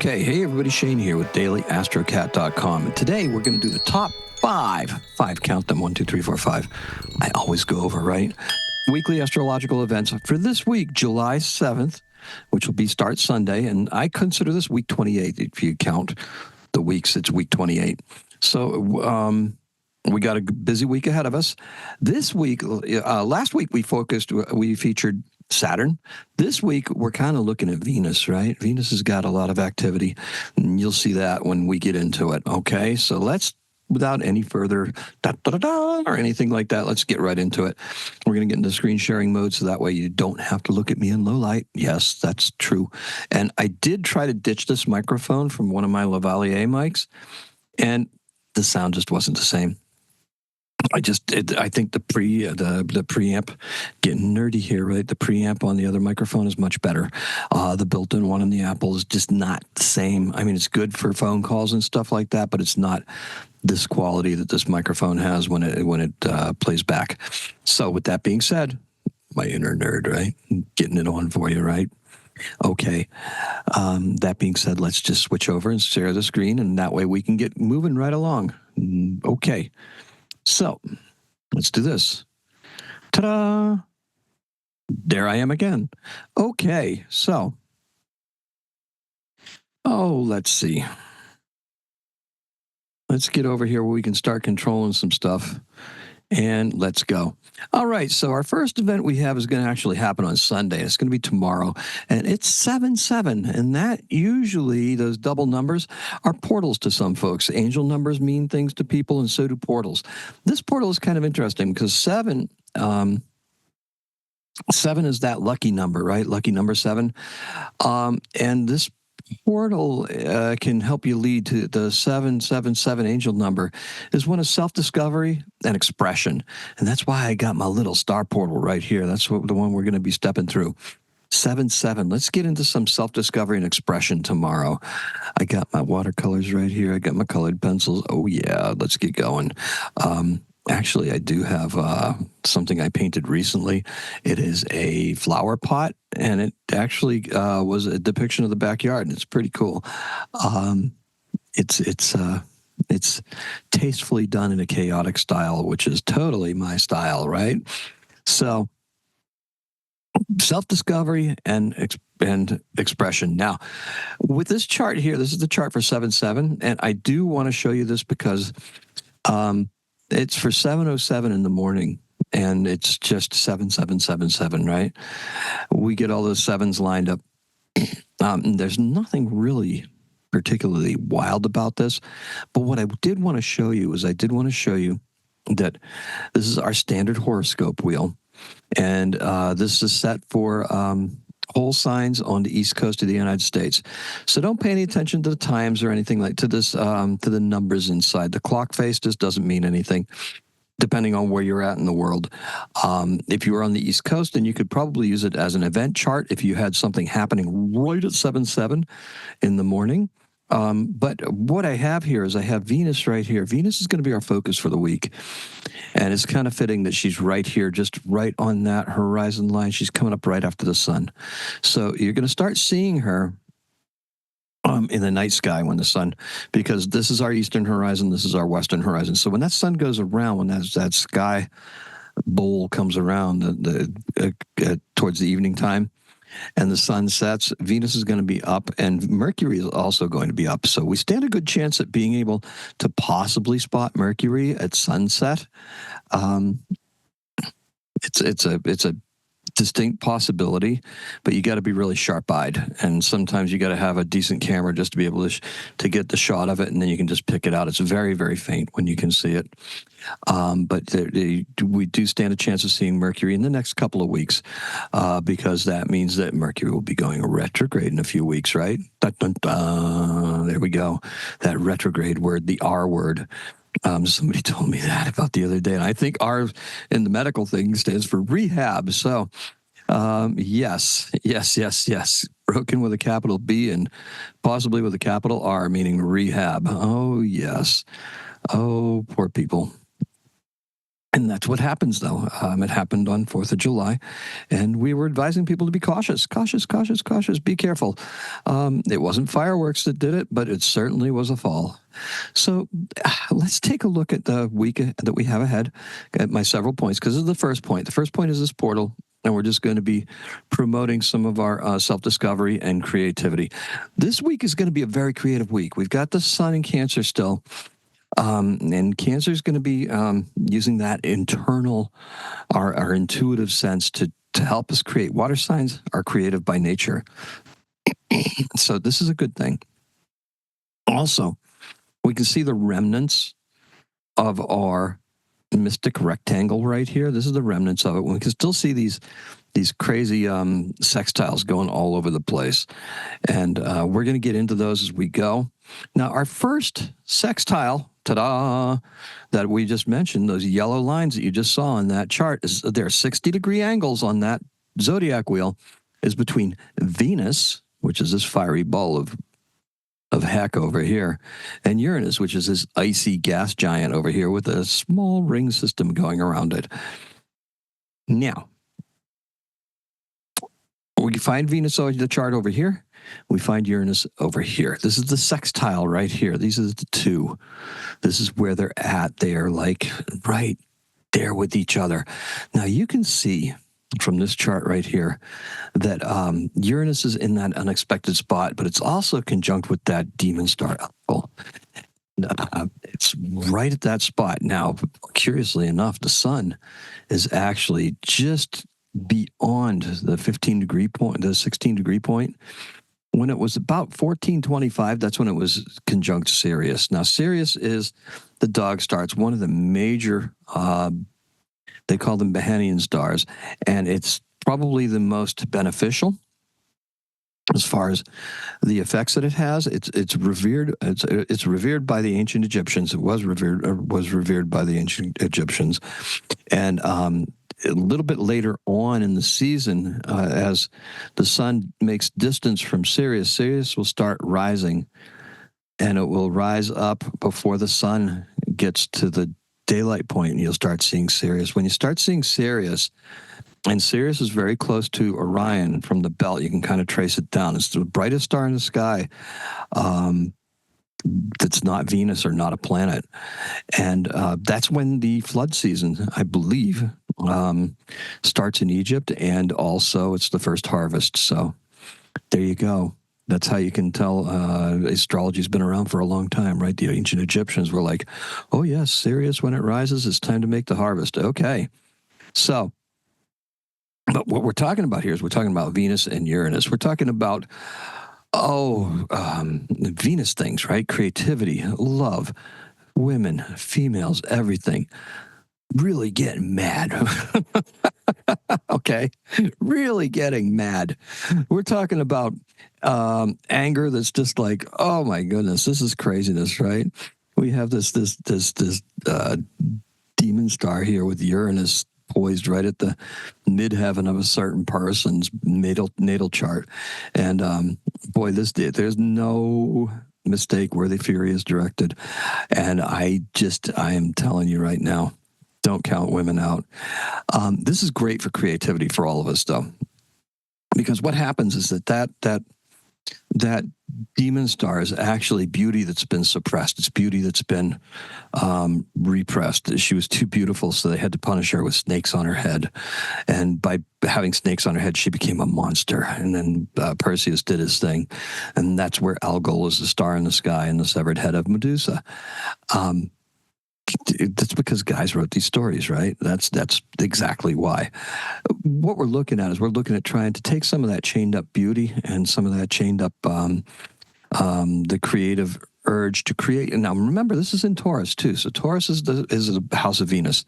Okay, hey everybody, Shane here with DailyAstroCat.com. And today we're going to do the top five, count them, 1, 2, 3, 4, 5. I always go over, right? Weekly astrological events for this week, July 7th, which will be start Sunday. And I consider this week 28. If you count the weeks, it's week 28. So we got a busy week ahead of us. This week, last week we featured Saturn. This week, we're kind of looking at Venus, right? Venus has got a lot of activity, and you'll see that when we get into it, okay? So let's, without any further or anything like that, let's get right into it. We're going to get into screen sharing mode, so that way you don't have to look at me in low light. Yes, that's true. And I did try to ditch this microphone from one of my lavalier mics, and the sound just wasn't the same. I think the preamp, getting nerdy here, right? The preamp on the other microphone is much better. The built-in one on the Apple is just not the same. I mean, it's good for phone calls and stuff like that, but it's not this quality that this microphone has when it plays back. So with that being said, my inner nerd, right? Getting it on for you, right? Okay. That being said, let's just switch over and share the screen, and that way we can get moving right along. Okay. So, let's do this. Ta-da! There I am again. Okay, so. Let's see. Let's get over here where we can start controlling some stuff. And let's go. All right, so our first event we have is going to actually happen on Sunday. It's going to be tomorrow, and it's 7/7, and that usually, those double numbers, are portals to some folks. Angel numbers mean things to people, and so do portals. This portal is kind of interesting because 7 is that lucky number, right? Lucky number 7. And this portal can help you lead to the 777 angel number is one of self-discovery and expression. And that's why I got my little star portal right here. That's the one we're going to be stepping through. 7/7. Let's get into some self-discovery and expression tomorrow. I got my watercolors right here. I got my colored pencils. Oh, yeah. Let's get going. Actually, I do have something I painted recently. It is a flower pot, and it actually was a depiction of the backyard, and it's pretty cool. It's tastefully done in a chaotic style, which is totally my style, right? So, self-discovery and expression. Now, with this chart here, this is the chart for 7/7, and I do want to show you this because it's for 7:07 in the morning, and it's just 7777, right? We get all those sevens lined up. There's nothing really particularly wild about this, but what I did want to show you is that this is our standard horoscope wheel, and this is set for whole signs on the East Coast of the United States. So don't pay any attention to the times or anything like to this, to the numbers inside. The clock face just doesn't mean anything, depending on where you're at in the world. If you were on the East Coast, then you could probably use it as an event chart if you had something happening right at 7/7 in the morning. But what I have here is I have Venus right here. Venus is going to be our focus for the week. And it's kind of fitting that she's right here, just right on that horizon line. She's coming up right after the sun. So you're going to start seeing her in the night sky when the sun, because this is our eastern horizon, this is our western horizon. So when that sun goes around, when that sky bowl comes around towards the evening time, and the sun sets, Venus is going to be up, and Mercury is also going to be up. So we stand a good chance at being able to possibly spot Mercury at sunset. It's a distinct possibility, but you got to be really sharp-eyed, and sometimes you got to have a decent camera just to be able to get the shot of it, and then you can just pick it out. It's very, very faint when you can see it. But we do stand a chance of seeing Mercury in the next couple of weeks, because that means that Mercury will be going retrograde in a few weeks, right? Dun, dun, dun. There we go. That retrograde word, the R word. Somebody told me that about the other day, and I think R in the medical thing stands for rehab. So, yes. Broken with a capital B and possibly with a capital R, meaning rehab. Oh, yes. Oh, poor people. And that's what happens, though. It happened on 4th of July, and we were advising people to be cautious, cautious, cautious, cautious, be careful. It wasn't fireworks that did it, but it certainly was a fall. So let's take a look at the week that we have ahead, at my several points, because this is the first point. The first point is this portal, and we're just going to be promoting some of our self-discovery and creativity. This week is going to be a very creative week. We've got the sun in Cancer still. And Cancer is going to be using that internal, our intuitive sense to help us create. Water signs are creative by nature. So this is a good thing. Also, we can see the remnants of our mystic rectangle right here. This is the remnants of it. We can still see these crazy sextiles going all over the place. And we're going to get into those as we go. Now, our first sextile, ta-da, that we just mentioned, those yellow lines that you just saw on that chart, there are 60-degree angles on that zodiac wheel, is between Venus, which is this fiery ball of heck over here, and Uranus, which is this icy gas giant over here with a small ring system going around it. Now, we find Venus on the chart over here. We find Uranus over here. This is the sextile right here. These are the two. This is where they're at. They are like right there with each other. Now, you can see from this chart right here that Uranus is in that unexpected spot, but it's also conjunct with that demon star angle. It's right at that spot. Now, curiously enough, the sun is actually just beyond the 15-degree point, the 16-degree point. When it was about 1425, that's when it was conjunct Sirius. Now, Sirius is the dog star. It's one of the major, they call them Behanian stars, and it's probably the most beneficial as far as the effects that it has. It's revered. It's revered by the ancient Egyptians. It was revered by the ancient Egyptians, and a little bit later on in the season, as the sun makes distance from Sirius will start rising, and it will rise up before the sun gets to the daylight point, and you'll start seeing Sirius. When you start seeing Sirius, and Sirius is very close to Orion from the belt, you can kind of trace it down. It's the brightest star in the sky. That's not Venus or not a planet. And that's when the flood season, I believe, starts in Egypt, and also it's the first harvest. So there you go. That's how you can tell astrology's been around for a long time, right? The ancient Egyptians were like, oh, yes, Sirius, when it rises, it's time to make the harvest. Okay. So, but what we're talking about here is we're talking about Venus and Uranus. We're talking about Venus things, right? Creativity, love, women, females, everything. Really getting mad. Okay? Really getting mad. We're talking about anger that's just like, oh my goodness, this is craziness, right? We have this demon star here with Uranus poised right at the midheaven of a certain person's natal chart. And boy, there's no mistake where the fury is directed. And I am telling you right now, don't count women out. This is great for creativity for all of us, though, because what happens is that demon star is actually beauty that's been suppressed. It's beauty that's been repressed. She was too beautiful, so they had to punish her with snakes on her head. And by having snakes on her head, she became a monster. And then Perseus did his thing. And that's where Algol is the star in the sky and the severed head of Medusa. That's because guys wrote these stories, right? That's exactly why. What we're looking at is we're looking at trying to take some of that chained up beauty and some of that chained up the creative urge to create. And now remember, this is in Taurus too. So Taurus is the house of Venus.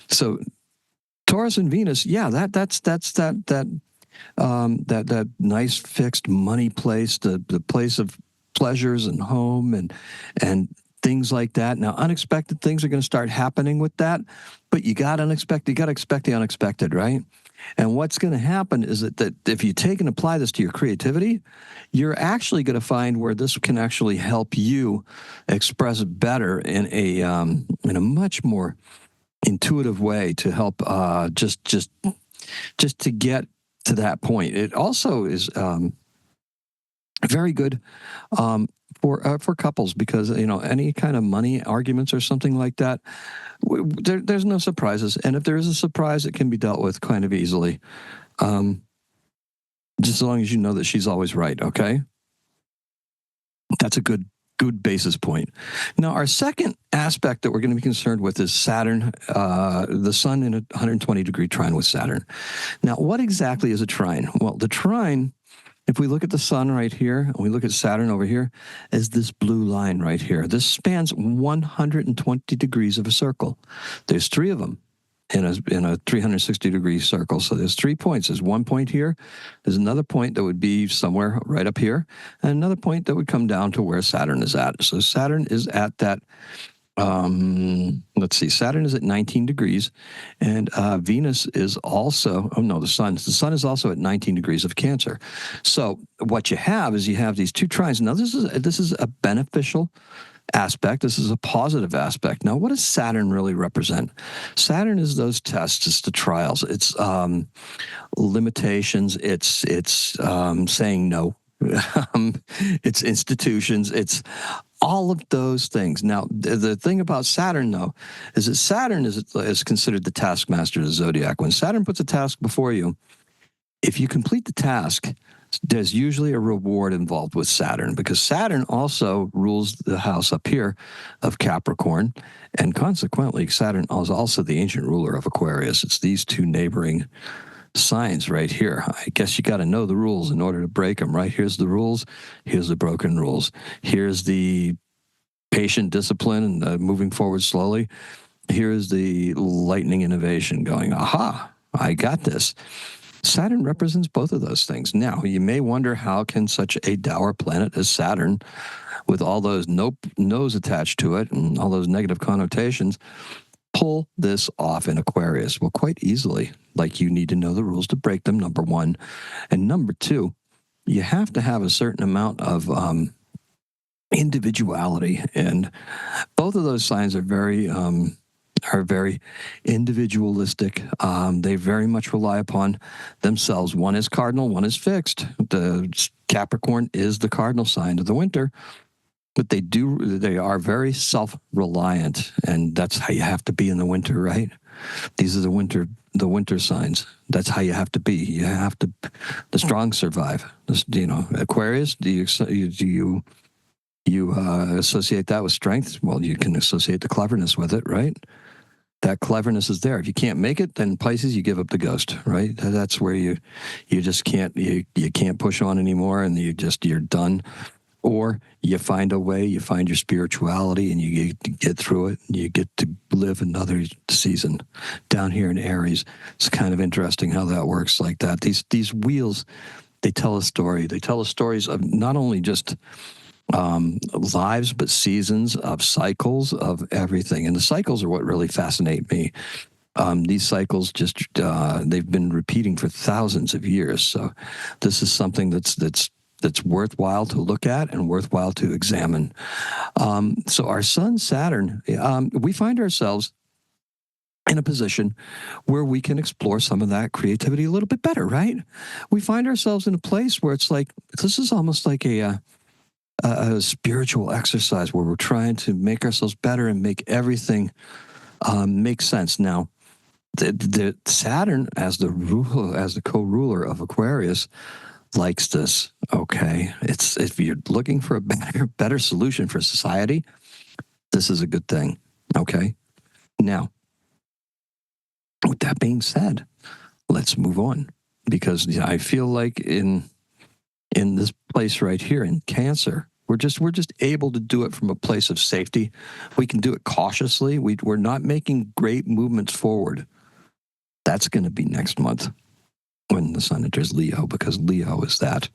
So Taurus and Venus, yeah, that's that nice fixed money place, the place of pleasures and home and things like that. Now, unexpected things are going to start happening with that, but you got to expect the unexpected, right? And what's going to happen is that if you take and apply this to your creativity, you're actually going to find where this can actually help you express better in a much more intuitive way to help just to get to that point. It also is very good for couples because any kind of money arguments or something like that, there's no surprises, and if there is a surprise, it can be dealt with kind of easily, just as long as you know that she's always right. Okay, that's a good basis point. Now, our second aspect that we're going to be concerned with is Saturn, the Sun in a 120-degree trine with Saturn. Now, what exactly is a trine? Well, the trine, if we look at the Sun right here, and we look at Saturn over here, is this blue line right here. This spans 120 degrees of a circle. There's three of them in a 360-degree circle. So there's 3 points. There's one point here. There's another point that would be somewhere right up here, and another point that would come down to where Saturn is at. So Saturn is at that, let's see, Saturn is at 19 degrees, and Venus is also, the Sun is also at 19 degrees of Cancer. So what you have is these two trines. Now, this is a beneficial aspect. This is a positive aspect. Now, what does Saturn really represent? Saturn is those tests, it's the trials, it's limitations, it's saying no, it's institutions, it's all of those things. Now, the thing about Saturn, though, is that Saturn is considered the taskmaster of the zodiac. When Saturn puts a task before you, if you complete the task, there's usually a reward involved with Saturn, because Saturn also rules the house up here of Capricorn, and consequently, Saturn is also the ancient ruler of Aquarius. It's these two neighboring signs right here. I guess you got to know the rules in order to break them, right? Here's the rules. Here's the broken rules. Here's the patient discipline and moving forward slowly. Here's the lightning innovation going, aha, I got this. Saturn represents both of those things. Now, you may wonder, how can such a dour planet as Saturn, with all those no's attached to it and all those negative connotations, pull this off in Aquarius? Well, quite easily. Like, you need to know the rules to break them, number one. And number two, you have to have a certain amount of individuality. And both of those signs are very individualistic. They very much rely upon themselves. One is cardinal, one is fixed. The Capricorn is the cardinal sign of the winter, but they are very self-reliant, and that's how you have to be in the winter, right? These are the winter signs. That's how you have to be. You have to, the strong survive. Aquarius, do you associate that with strength? Well, you can associate the cleverness with it, right? That cleverness is there. If you can't make it, then Pisces, you give up the ghost, right? That's where you just can't, you can't push on anymore, and you're done. Or you find a way, you find your spirituality, and you get through it, and you get to live another season down here in Aries. It's kind of interesting how that works like that. These wheels, they tell a story. They tell us stories of not only just lives, but seasons, of cycles, of everything. And the cycles are what really fascinate me. These cycles they've been repeating for thousands of years. So this is something that's worthwhile to look at and worthwhile to examine. So our Sun, Saturn, we find ourselves in a position where we can explore some of that creativity a little bit better, right? We find ourselves in a place where it's like, this is almost like a spiritual exercise where we're trying to make ourselves better and make everything make sense. Now, the Saturn, as the co-ruler of Aquarius, likes this. Okay, it's, if you're looking for a better solution for society, this is a good thing. Okay, now, with that being said, let's move on, because I feel like in this place right here in Cancer, we're just able to do it from a place of safety. We can do it cautiously. We're not making great movements forward. That's going to be next month when the Sun enters Leo, because Leo is that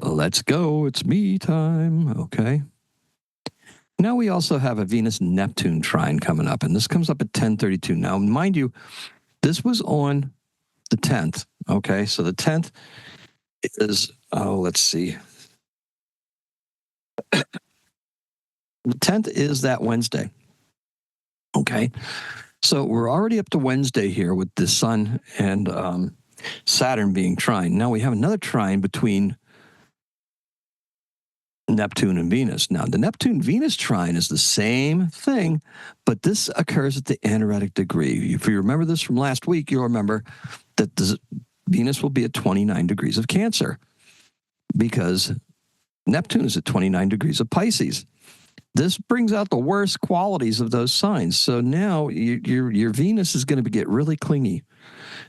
let's go, it's me time. Okay. Now we also have a Venus-Neptune trine coming up, and this comes up at 10:32. Now, mind you, this was on the 10th. Okay, so the 10th is, let's see. The 10th is that Wednesday. Okay. So we're already up to Wednesday here with the Sun and Saturn being trine. Now we have another trine between Neptune and Venus. Now, the Neptune-Venus trine is the same thing, but this occurs at the anaretic degree. If you remember this from last week, you'll remember that Venus will be at 29 degrees of Cancer because Neptune is at 29 degrees of Pisces. This brings out the worst qualities of those signs. So now your Venus is going to get really clingy,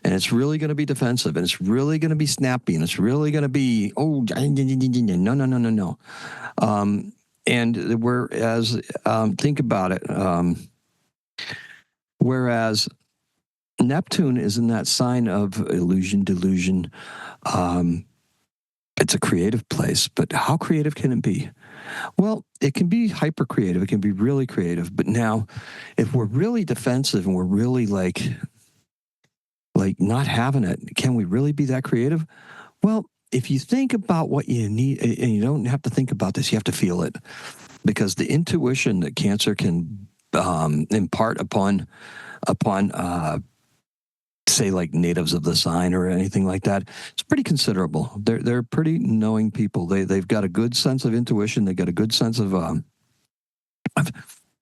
and it's really going to be defensive, and it's really going to be snappy, and it's really going to be, oh, no, no, no, no, no. And whereas, think about it, whereas Neptune is in that sign of illusion, delusion, it's a creative place, but how creative can it be? Well, it can be hyper creative. It can be really creative. But now, if we're really defensive and we're really like not having it, can we really be that creative? Well, if you think about what you need, and you don't have to think about this, you have to feel it, because the intuition that Cancer can impart upon say like natives of the sign or anything like that, it's pretty considerable. They're pretty knowing people. They've got a good sense of intuition. They've got a good sense of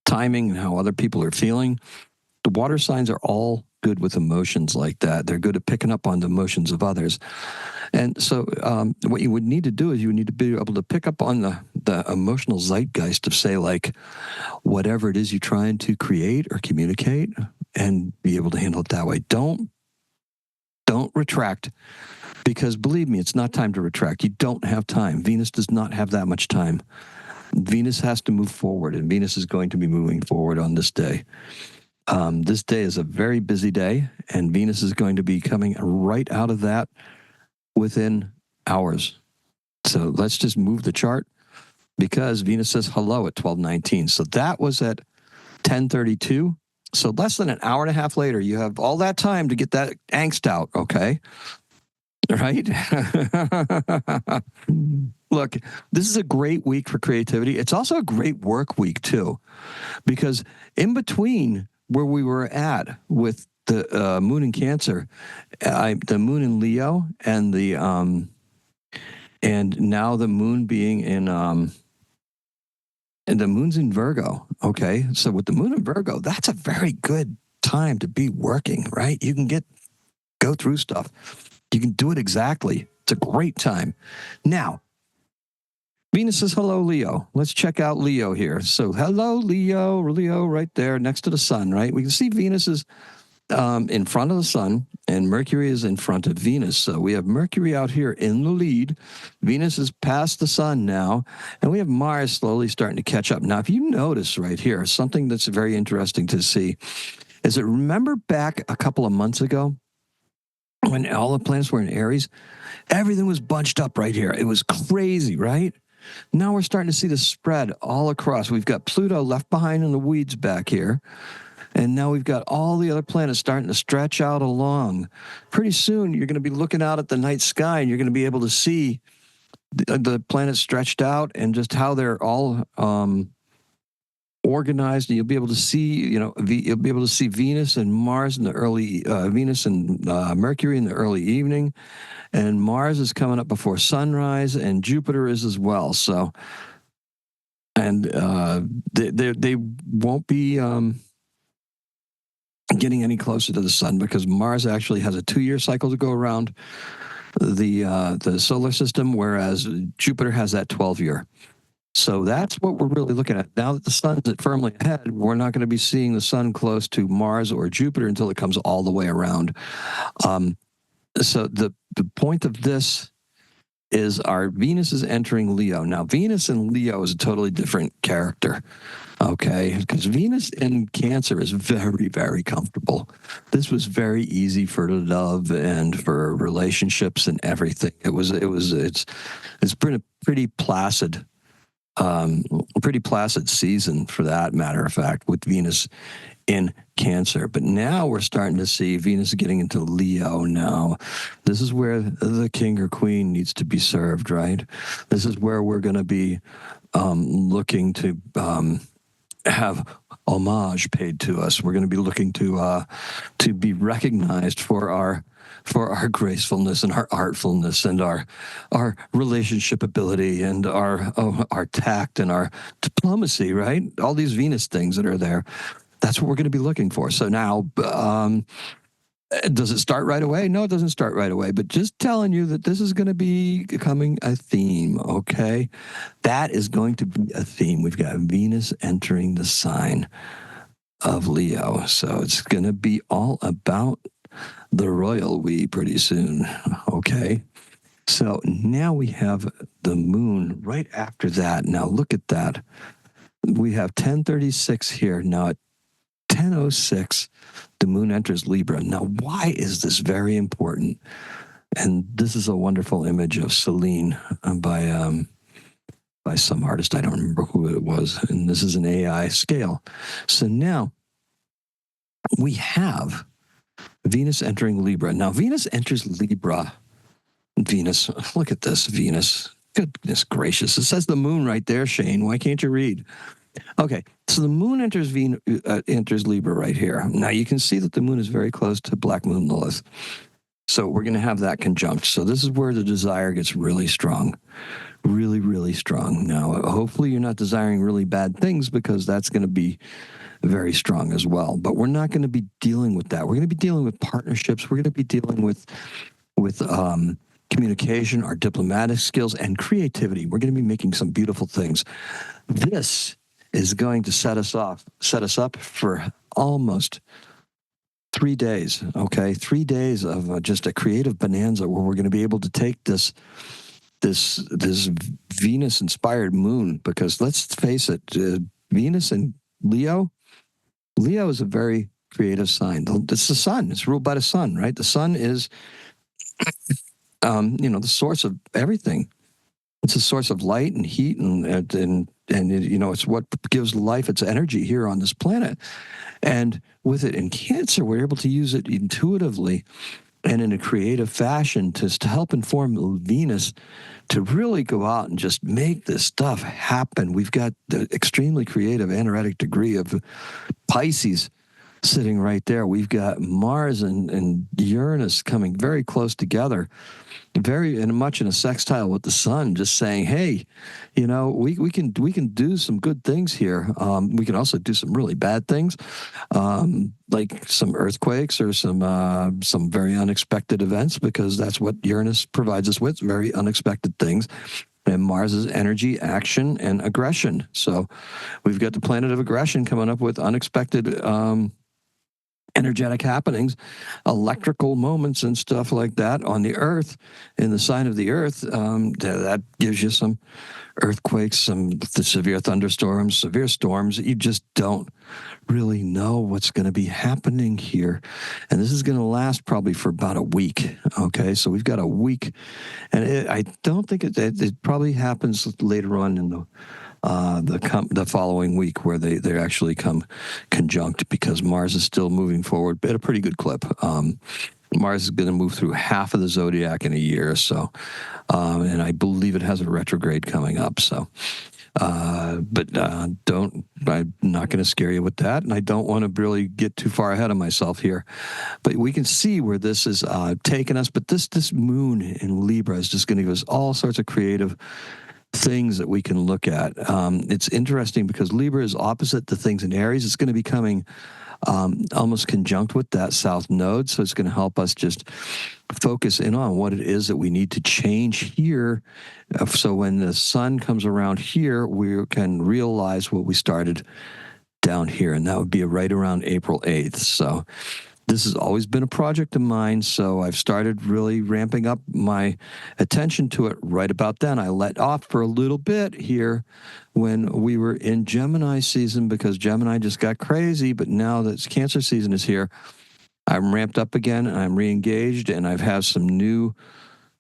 timing and how other people are feeling. The water signs are all good with emotions like that. They're good at picking up on the emotions of others. And so what you would need to do is you would need to be able to pick up on the emotional zeitgeist of, say, like, whatever it is you're trying to create or communicate, and be able to handle it that way. Don't retract, because believe me, it's not time to retract. You don't have time. Venus does not have that much time. Venus has to move forward, and Venus is going to be moving forward on this day. This day is a very busy day, and Venus is going to be coming right out of that within hours. So let's just move the chart, because Venus says hello at 12:19. So that was at 10:32. So less than an hour and a half later, you have all that time to get that angst out, okay? Right? Look, this is a great week for creativity. It's also a great work week, too, because in between where we were at with the moon in Cancer, the moon in Leo, and and now the moon being in and the moon's in Virgo. Okay, so with the moon in Virgo, that's a very good time to be working, right? You can go through stuff. You can do it exactly. It's a great time. Now, Venus says, hello, Leo. Let's check out Leo here. So, hello, Leo right there next to the sun, right? We can see Venus is in front of the sun, and Mercury is in front of Venus. So we have Mercury out here in the lead. Venus is past the sun now, and we have Mars slowly starting to catch up. Now, if you notice right here, something that's very interesting to see is that, remember back a couple of months ago when all the planets were in Aries, everything was bunched up right here. It was crazy, right? Now we're starting to see the spread all across. We've got Pluto left behind in the weeds back here. And now we've got all the other planets starting to stretch out along. Pretty soon, you're going to be looking out at the night sky, and you're going to be able to see the planets stretched out and just how they're all organized. And you'll be able to see, you'll be able to see Venus and Mars in the early, Venus and Mercury in the early evening. And Mars is coming up before sunrise, and Jupiter is as well. So, and they won't be getting any closer to the sun, because Mars actually has a 2-year cycle to go around the solar system, whereas Jupiter has that 12-year. So that's what we're really looking at. Now that the sun's firmly ahead, we're not going to be seeing the sun close to Mars or Jupiter until it comes all the way around. So the point of this is our Venus is entering Leo. Now, Venus in Leo is a totally different character, okay? Because Venus in Cancer is very, very comfortable. This was very easy for love and for relationships and everything. It's been a pretty placid season, for that matter of fact, with Venus in Cancer. But now we're starting to see Venus getting into Leo now. This is where the king or queen needs to be served, right? This is where we're going to be looking to have homage paid to us. We're going to be looking to be recognized for our gracefulness and our artfulness and our relationship ability and our tact and our diplomacy, right? All these Venus things that are there. That's what we're going to be looking for. So now, does it start right away? No, it doesn't start right away, but just telling you that this is going to be becoming a theme, okay? That is going to be a theme. We've got Venus entering the sign of Leo. So it's going to be all about the royal we pretty soon, okay? So now we have the moon right after that. Now look at that. We have 1036 here. Now at 1006, the moon enters Libra. Now, why is this very important? And this is a wonderful image of Celine by some artist. I don't remember who it was. And this is an AI scale. So now we have Venus entering Libra. Now, Venus enters Libra. Venus, look at this, Venus. Goodness gracious. It says the moon right there, Shane. Why can't you read? Okay, so the moon enters Libra right here. Now, you can see that the moon is very close to Black Moon Lilith. So we're going to have that conjunct. So this is where the desire gets really strong. Really, really strong. Now, hopefully you're not desiring really bad things because that's going to be very strong as well. But we're not going to be dealing with that. We're going to be dealing with partnerships. We're going to be dealing with communication, our diplomatic skills, and creativity. We're going to be making some beautiful things. This is going to set us up for almost 3 days, okay? 3 days of just a creative bonanza where we're going to be able to take this Venus-inspired moon, because let's face it, Venus and Leo is a very creative sign. It's the sun. It's ruled by the sun, right? The sun is, the source of everything. It's a source of light and heat, and it's what gives life its energy here on this planet. And with it in Cancer, we're able to use it intuitively and in a creative fashion to help inform Venus to really go out and just make this stuff happen. We've got the extremely creative aneretic degree of Pisces sitting right there. We've got Mars and Uranus coming very close together, very much in a sextile with the sun, just saying, hey, we can do some good things here. We can also do some really bad things, like some earthquakes or some very unexpected events, because that's what Uranus provides us with, very unexpected things. And Mars is energy, action, and aggression. So we've got the planet of aggression coming up with unexpected energetic happenings, electrical moments and stuff like that on the Earth, in the sign of the Earth. That gives you some earthquakes, some severe thunderstorms, severe storms. You just don't really know what's going to be happening here. And this is going to last probably for about a week. Okay, so we've got a week. And I don't think it probably happens later on in the following week, where they actually come conjunct, because Mars is still moving forward at a pretty good clip. Mars is going to move through half of the zodiac in a year, so, and I believe it has a retrograde coming up. So, I'm not going to scare you with that, and I don't want to really get too far ahead of myself here. But we can see where this is taking us. But this moon in Libra is just going to give us all sorts of creative things that we can look at. It's interesting because Libra is opposite the things in Aries. It's going to be coming almost conjunct with that south node. So it's going to help us just focus in on what it is that we need to change here. So when the sun comes around here, we can realize what we started down here. And that would be right around April 8th. So this has always been a project of mine, so I've started really ramping up my attention to it right about then. I let off for a little bit here when we were in Gemini season, because Gemini just got crazy, but now that Cancer season is here, I'm ramped up again, and I'm re-engaged, and I've had some new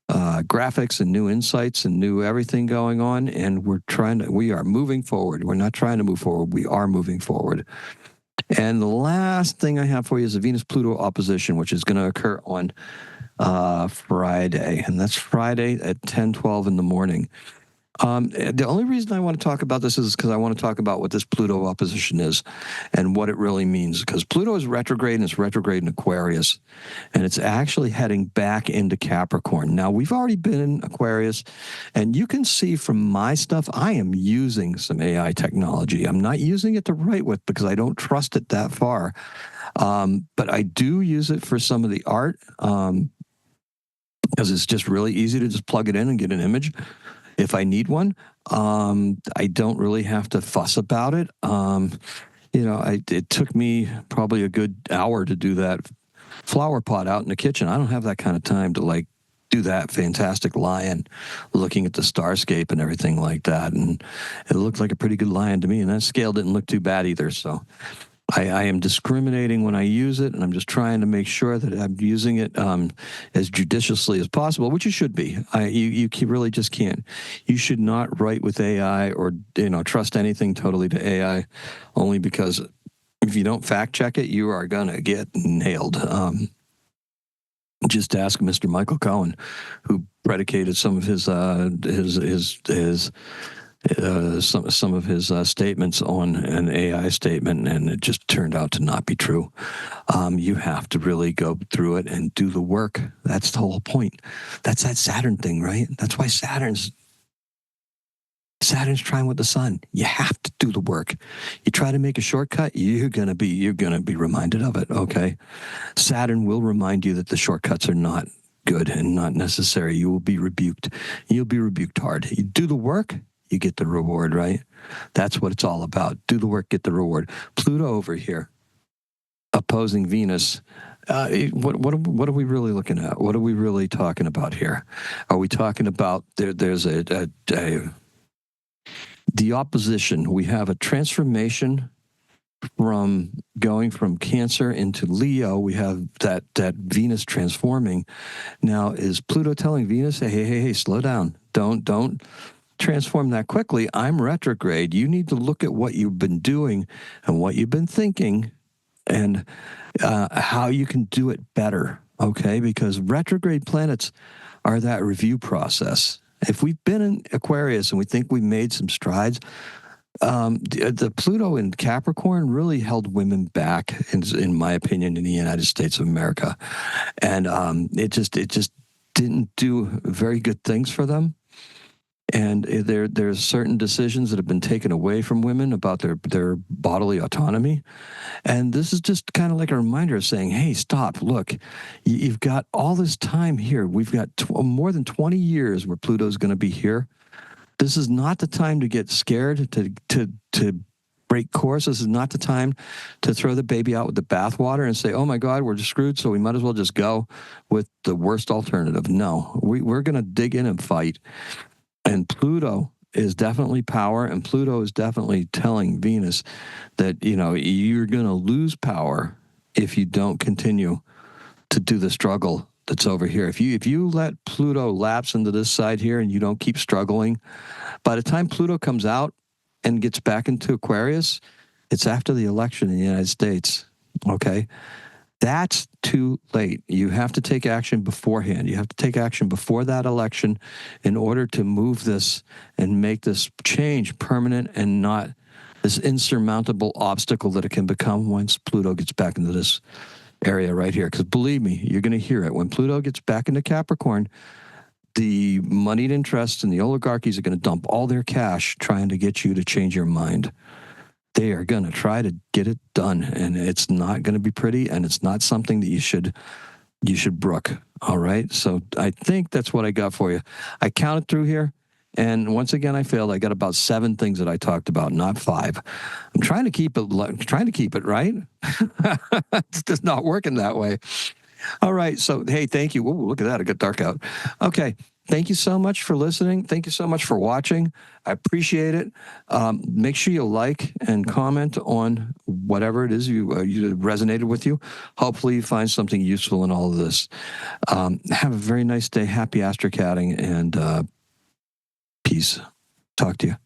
graphics and new insights and new everything going on, and we are moving forward. We're not trying to move forward, we are moving forward. And the last thing I have for you is a Venus-Pluto opposition, which is going to occur on Friday. And that's Friday at 10:12 in the morning. The only reason I want to talk about this is because I want to talk about what this Pluto opposition is and what it really means. Because Pluto is retrograde, and it's retrograde in Aquarius, and it's actually heading back into Capricorn. Now, we've already been in Aquarius, and you can see from my stuff, I am using some AI technology. I'm not using it to write with because I don't trust it that far. But I do use it for some of the art because it's just really easy to just plug it in and get an image if I need one. I don't really have to fuss about it. It took me probably a good hour to do that flower pot out in the kitchen. I don't have that kind of time to do that fantastic lion looking at the starscape and everything like that. And it looked like a pretty good lion to me. And that scale didn't look too bad either. So I am discriminating when I use it, and I'm just trying to make sure that I'm using it as judiciously as possible, which you should be. You really just can't. You should not write with AI or trust anything totally to AI, only because if you don't fact check it, you are gonna get nailed. Just ask Mr. Michael Cohen, who predicated some of his some of his statements on an AI statement, and it just turned out to not be true. You have to really go through it and do the work. That's the whole point. That's that Saturn thing, right? That's why Saturn's trying with the sun. You have to do the work. You try to make a shortcut, you're gonna be reminded of it. Okay, Saturn will remind you that the shortcuts are not good and not necessary. You will be rebuked. You'll be rebuked hard. You do the work, you get the reward, right? That's what it's all about. Do the work, get the reward. Pluto over here, opposing Venus. What are we really looking at? What are we really talking about here? Are we talking about there's the opposition? We have a transformation from going from Cancer into Leo. We have that Venus transforming. Now, is Pluto telling Venus, hey, slow down. Don't transform that quickly. I'm retrograde. You need to look at what you've been doing and what you've been thinking and how you can do it better, okay? Because retrograde planets are that review process. If we've been in Aquarius and we think we've made some strides, the Pluto in Capricorn really held women back, in my opinion, in the United States of America. And it just didn't do very good things for them. And there's certain decisions that have been taken away from women about their bodily autonomy. And this is just kind of like a reminder of saying, hey, stop, look, you've got all this time here. We've got more than 20 years where Pluto's going to be here. This is not the time to get scared, to break course. This is not the time to throw the baby out with the bathwater and say, oh my God, we're just screwed, so we might as well just go with the worst alternative. No, we're going to dig in and fight. And Pluto is definitely power, and Pluto is definitely telling Venus that, you're going to lose power if you don't continue to do the struggle that's over here. If you let Pluto lapse into this side here and you don't keep struggling, by the time Pluto comes out and gets back into Aquarius, it's after the election in the United States, okay? That's too late. You have to take action beforehand. You have to take action before that election in order to move this and make this change permanent and not this insurmountable obstacle that it can become once Pluto gets back into this area right here. Because believe me, you're going to hear it. When Pluto gets back into Capricorn, the moneyed interests and the oligarchies are going to dump all their cash trying to get you to change your mind. They are going to try to get it done, and it's not going to be pretty, and it's not something that you should brook. All right. So I think that's what I got for you. I counted through here, and once again I failed. I got about 7 things that I talked about, not 5. I'm trying to keep it right. It's just not working that way. All right. So hey, thank you. Whoa, look at that. It got dark out. Okay. Thank you so much for listening. Thank you so much for watching. I appreciate it. Make sure you like and comment on whatever it is you resonated with you. Hopefully you find something useful in all of this. Have a very nice day. Happy astrocatting, and peace. Talk to you.